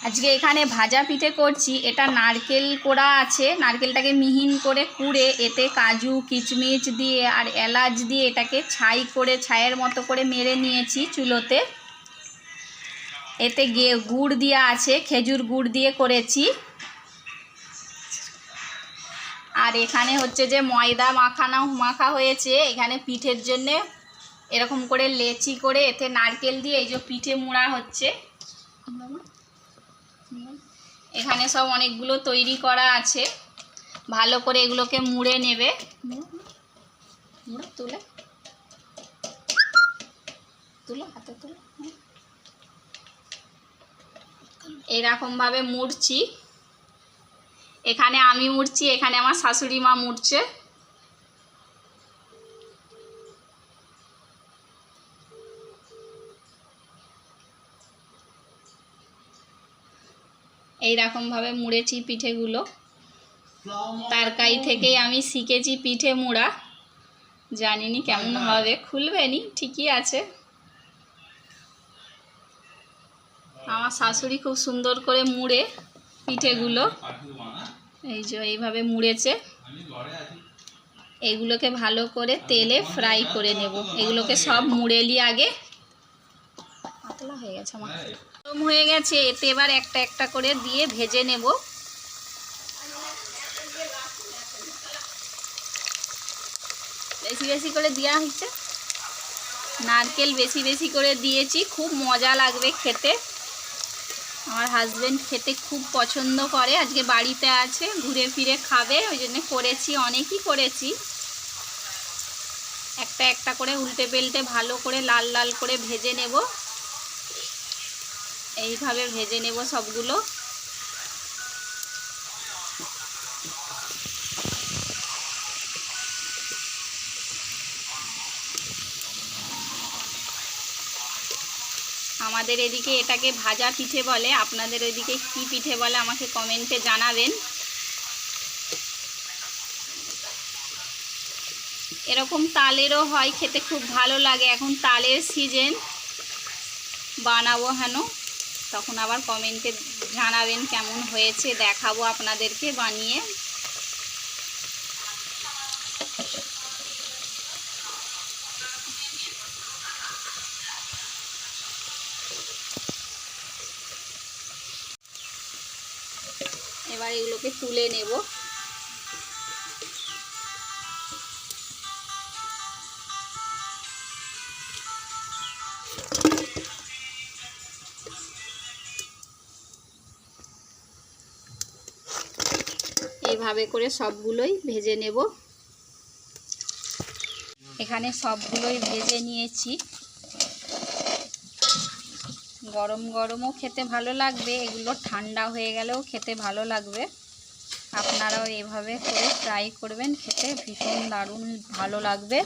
আজকে এখানে ভাজা পিঠে করছি। এটা নারকেল কোড়া আছে, নারকেলটাকে মিহিন করে কুড়ে এতে কাজু কিচমিচ দিয়ে আর এলাচ দিয়ে এটাকে ছাই করে ছাইয়ের মতো করে মেরে নিয়েছি চুলোতে। এতে গুড় দেওয়া আছে, খেজুর গুড় দিয়ে করেছি। আর এখানে হচ্ছে যে ময়দা মাখা হয়েছে এখানে পিঠের জন্যে। এরকম করে লেচি করে এতে নারকেল দিয়ে এই যে পিঠে মোড়া হচ্ছে। এখানে সব অনেকগুলো তৈরি করা আছে, ভালো করে এগুলোকে মুড়ে নেবে। তুলে তুলে হাতে তুলে এইরকমভাবে মুড়ছি। এখানে আমি মুড়ছি, এখানে আমার শাশুড়ি মা মুড়ছে। এইরকমভাবে মুড়েছি পিঠেগুলো। তরকারি থেকেই আমি শিখেছি পিঠে মোড়া, জানিনি কেমন হবে, খুলবে নি, ঠিকই আছে। আমার শাশুড়ি খুব সুন্দর করে মুড়ে পিঠেগুলো, এই যে এইভাবে মুড়েছে। এগুলোকে ভালো করে তেলে ফ্রাই করে নেব। এগুলোকে সব মুড়ে নিয়ে আগে পাতলা হয়ে গেছে আমার, গরম হয়ে গেছে। এতে এবার একটা একটা করে দিয়ে ভেজে নেব। বেশি বেশি করে দেওয়া হচ্ছে, নারকেল বেশি বেশি করে দিয়েছি, খুব মজা লাগবে খেতে। আমার হাজবেন্ড খেতে খুব পছন্দ করে, আজকে বাড়িতে আছে, ঘুরে ফিরে খাবে, ওই জন্য করেছি, অনেকই করেছি। একটা একটা করে উল্টে পাল্টে ভালো করে লাল লাল করে ভেজে নেব। এইভাবে ভেজে নেব সবগুলো। আমাদের এদিকে এটাকে ভাজা পিঠে বলে, আপনাদের ওইদিকে কি পিঠে বলে আমাকে কমেন্টে জানাবেন। এরকম তালেরও হয়, খেতে খুব ভালো লাগে। এখন তালের সিজন, বানাবো হেন, তখন আবার কমেন্টে জানাবেন কেমন হয়েছে, দেখাবো আপনাদেরকে বানিয়ে। এবার এগুলোকে তুলে নেব। এইভাবে করে সবগুলোই ভেজে নেব। এখানে সবগুলোই ভেজে নিয়েছি। গরম গরমও খেতে ভালো লাগবে, এগুলো ঠান্ডা হয়ে গেলেও খেতে ভালো লাগবে। আপনারাও এভাবে করে ট্রাই করবেন, খেতে ভীষণ দারুণ ভালো লাগবে।